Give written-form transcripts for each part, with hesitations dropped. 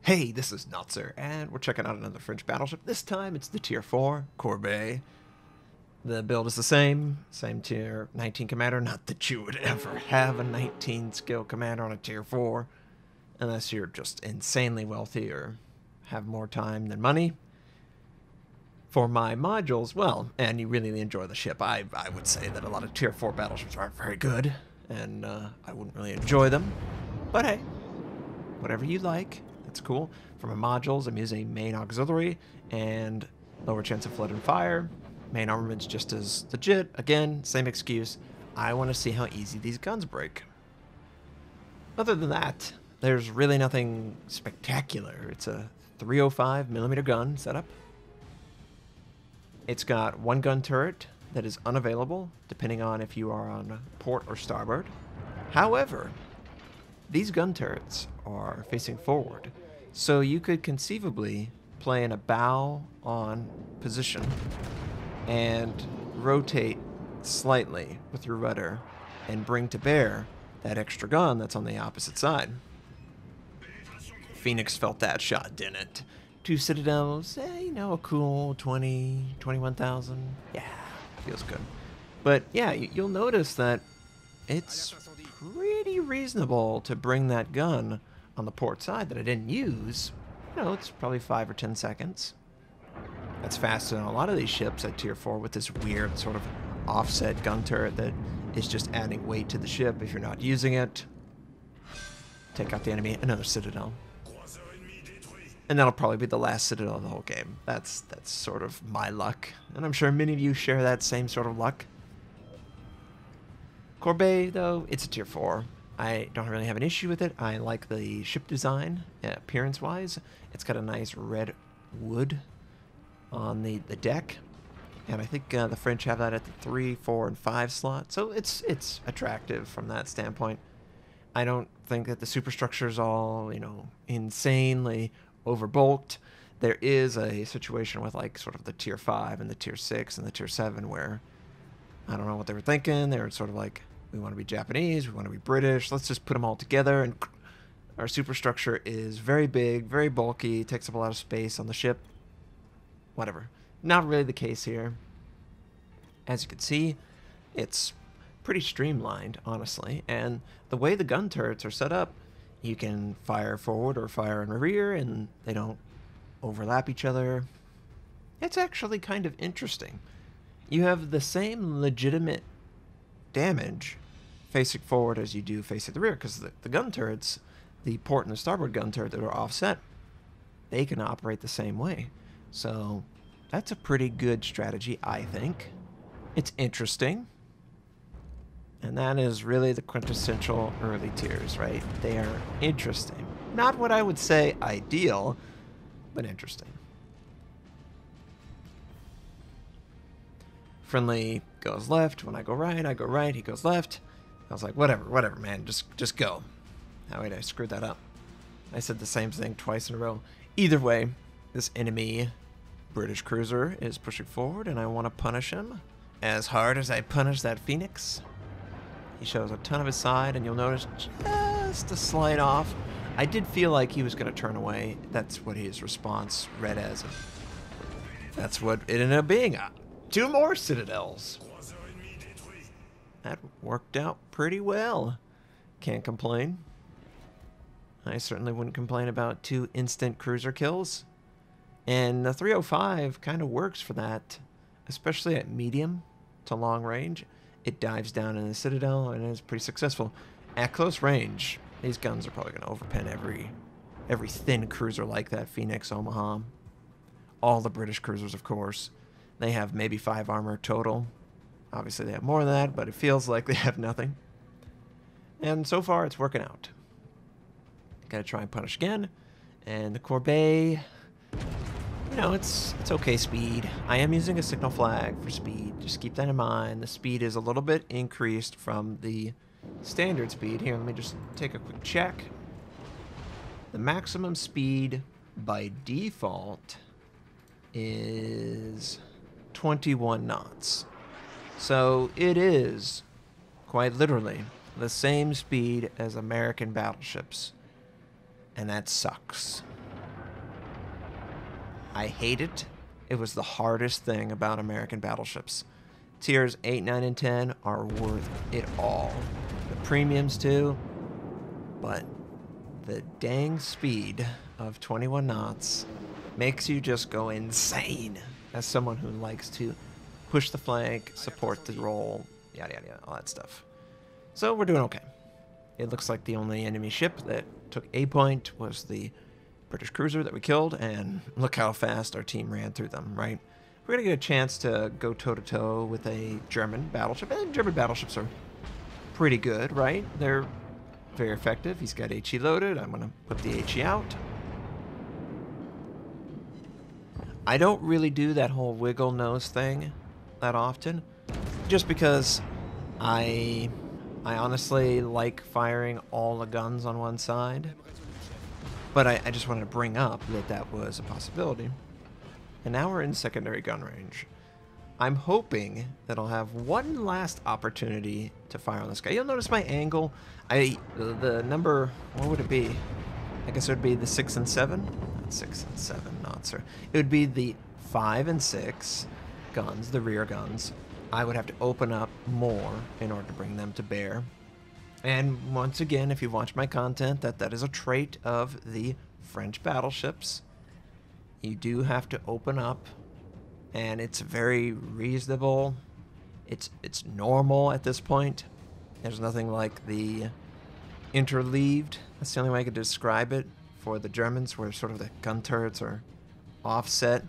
Hey, this is Notser, and we're checking out another French battleship. This time it's the Tier 4, Courbet. The build is the same Tier 19 commander. Not that you would ever have a 19 skill commander on a Tier 4, unless you're just insanely wealthy or have more time than money. For my modules, well, and you really enjoy the ship, I would say that a lot of Tier 4 battleships aren't very good, and I wouldn't really enjoy them. But hey, whatever you like. That's cool. For my modules, I'm using main auxiliary and lower chance of flood and fire. Main armament's just as legit. Again, same excuse. I want to see how easy these guns break. Other than that, there's really nothing spectacular. It's a 305mm gun setup. It's got one gun turret that is unavailable, depending on if you are on port or starboard. However, these gun turrets are facing forward, so you could conceivably play in a bow-on position and rotate slightly with your rudder and bring to bear that extra gun that's on the opposite side. Phoenix felt that shot, didn't it? 2 Citadels, a cool 20, 21,000. Yeah, feels good. But yeah, you'll notice that it's pretty reasonable to bring that gun on the port side that I didn't use. It's probably 5 or 10 seconds. That's faster than a lot of these ships at Tier 4 with this weird sort of offset gun turret that is just adding weight to the ship if you're not using it. Take out the enemy, another Citadel. And that'll probably be the last Citadel of the whole game. That's sort of my luck. And I'm sure many of you share that same sort of luck. Courbet, though, it's a Tier 4. I don't really have an issue with it. I like the ship design, appearance-wise. It's got a nice red wood on the deck. And I think the French have that at the 3, 4, and 5 slot. So it's attractive from that standpoint. I don't think that the superstructure is all, insanely overbulked. There is a situation with, like, sort of the Tier 5 and the Tier 6 and the Tier 7 where I don't know what they were thinking. They were sort of like, we want to be Japanese, we want to be British, let's just put them all together. And our superstructure is very big, very bulky, takes up a lot of space on the ship. Whatever. Not really the case here. As you can see, it's pretty streamlined, honestly. And the way the gun turrets are set up, you can fire forward or fire in rear, and they don't overlap each other. It's actually kind of interesting. You have the same legitimate damage facing forward as you do facing the rear, because the gun turrets, the port and the starboard gun turret that are offset, they can operate the same way. So that's a pretty good strategy, I think. It's interesting. And that is really the quintessential early tiers, right? They are interesting. Not what I would say ideal, but interesting. Friendly goes left. When I go right, he goes left. I was like, whatever, man, just go. Oh, wait, I screwed that up. I said the same thing twice in a row. Either way, this enemy British cruiser is pushing forward, and I want to punish him as hard as I punished that Phoenix. He shows a ton of his side, and you'll notice just a slight off. I did feel like he was going to turn away. That's what his response read as. That's what it ended up being. 2 more Citadels. That worked out pretty well. Can't complain. I certainly wouldn't complain about 2 instant cruiser kills. And the 305 kind of works for that, especially at medium to long range. It dives down in the Citadel and is pretty successful. At close range, these guns are probably going to overpen every thin cruiser like that Phoenix, Omaha. All the British cruisers, of course. They have maybe 5 armor total. Obviously, they have more than that, but it feels like they have nothing. And so far, it's working out. Gotta try and punish again. And the Courbet, it's okay speed. I am using a signal flag for speed. Just keep that in mind. The speed is a little bit increased from the standard speed. Here, let me just take a quick check. The maximum speed by default is 21 knots. So it is, quite literally, the same speed as American battleships. And that sucks. I hate it. It was the hardest thing about American battleships. Tiers 8, 9, and 10 are worth it all. The premiums too, but the dang speed of 21 knots makes you just go insane as someone who likes to push the flank, support the roll, yada yada yada, all that stuff. So we're doing okay. It looks like the only enemy ship that took a point was the British cruiser that we killed, and look how fast our team ran through them, right? We're going to get a chance to go toe-to-toe with a German battleship, and German battleships are pretty good, right? They're very effective. He's got HE loaded. I'm going to put the HE out. I don't really do that whole wiggle nose thing that often, just because I honestly like firing all the guns on one side, but I just wanted to bring up that that was a possibility. And now we're in secondary gun range. I'm hoping that I'll have one last opportunity to fire on this guy. You'll notice my angle. The number, what would it be? I guess it would be the 6 and 7. Not 6 and 7, Notser. It would be the 5 and 6 guns, the rear guns. I would have to open up more in order to bring them to bear. And once again, if you've watched my content, that is a trait of the French battleships. You do have to open up, and it's very reasonable. It's normal at this point. There's nothing like the interleaved. That's the only way I could describe it for the Germans, where sort of the gun turrets are offset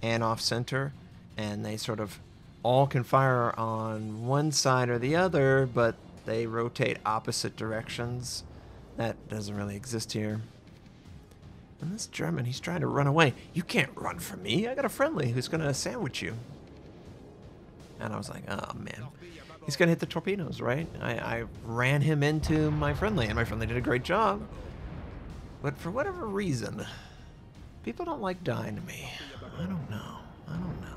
and off-center, and they sort of all can fire on one side or the other, but they rotate opposite directions. That doesn't really exist here. And this German, he's trying to run away. You can't run from me. I got a friendly who's going to sandwich you. And I was like, oh, man. He's going to hit the torpedoes, right? I ran him into my friendly, and my friendly did a great job. But for whatever reason, people don't like dying to me. I don't know. I don't know.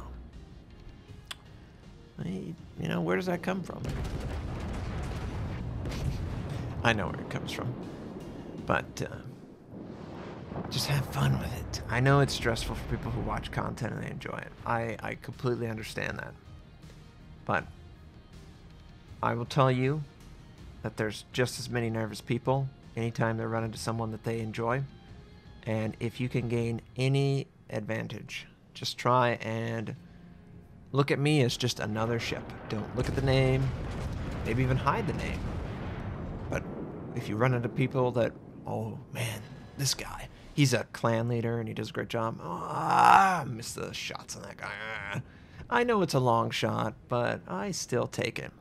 You know, where does that come from? I know where it comes from. But, just have fun with it. I know it's stressful for people who watch content and they enjoy it. I completely understand that. But I will tell you that there's just as many nervous people anytime they run into someone that they enjoy. And if you can gain any advantage, just try and look at me as just another ship. Don't look at the name. Maybe even hide the name. But if you run into people that, oh man, this guy, he's a clan leader and he does a great job. Oh, I missed the shots on that guy. I know it's a long shot, but I still take it.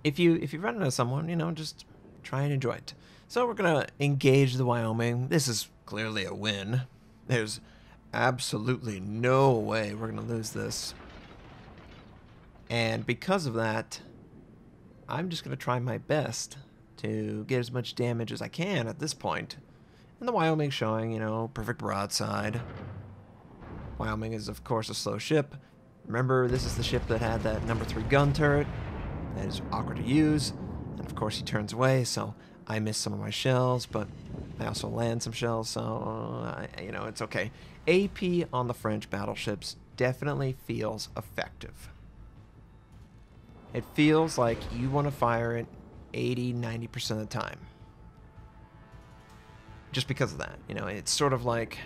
If you run into someone, you know, just try and enjoy it. So we're gonna engage the Wyoming. This is clearly a win. There's absolutely no way we're gonna lose this. And because of that, I'm just gonna try my best to get as much damage as I can at this point. And the Wyoming showing, you know, perfect broadside. Wyoming is, of course, a slow ship. Remember, this is the ship that had that number 3 gun turret. That is awkward to use. And, of course, he turns away, so I miss some of my shells, but I also land some shells, so, you know, it's okay. AP on the French battleships definitely feels effective. It feels like you want to fire it 80-90% of the time, just because of that. You know, it's sort of like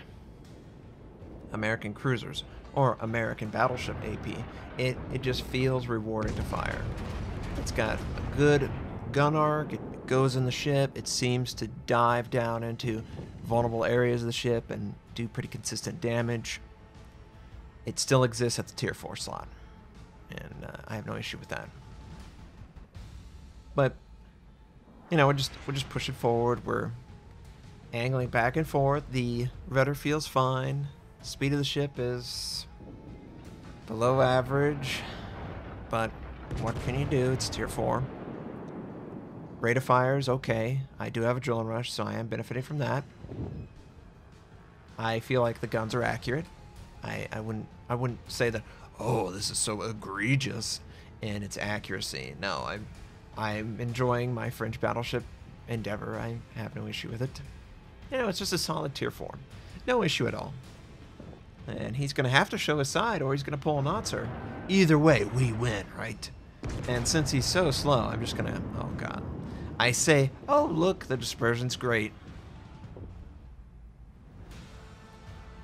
American cruisers or American battleship AP. It just feels rewarding to fire. It's got a good gun arc. It goes in the ship. It seems to dive down into vulnerable areas of the ship and do pretty consistent damage. It still exists at the tier 4 slot, and I have no issue with that. But you know, we're just pushing forward. We're angling back and forth. The rudder feels fine. Speed of the ship is below average, but what can you do? It's tier 4. Rate of fire is okay. I do have a drilling rush, so I am benefiting from that. I feel like the guns are accurate. I wouldn't say that, oh, this is so egregious in its accuracy. No, I'm enjoying my French battleship endeavor. I have no issue with it. You know, it's just a solid tier 4. No issue at all. And he's going to have to show his side or he's going to pull a Notser. Either way, we win, right? And since he's so slow, I'm just going to... Oh, God. I say, oh, look, the dispersion's great.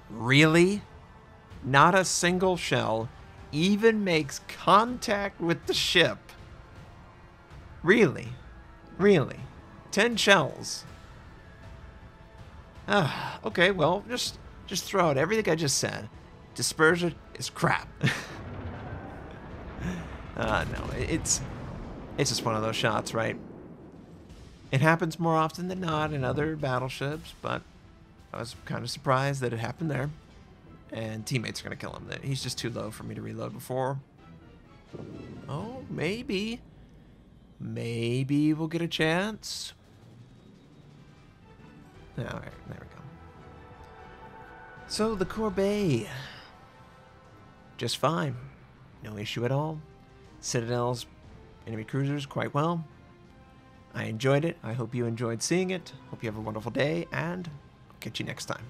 Really? Not a single shell even makes contact with the ship. Really? Really? 10 shells. Ah, okay, well, just throw out everything I just said. Dispersion is crap. No, it's just one of those shots, right? It happens more often than not in other battleships, but I was kind of surprised that it happened there. And teammates are going to kill him. He's just too low for me to reload before. Oh, maybe. Maybe we'll get a chance. All right, there we go. So the Courbet. Just fine. No issue at all. Citadel's enemy cruisers quite well. I enjoyed it. I hope you enjoyed seeing it. Hope you have a wonderful day, and I'll catch you next time.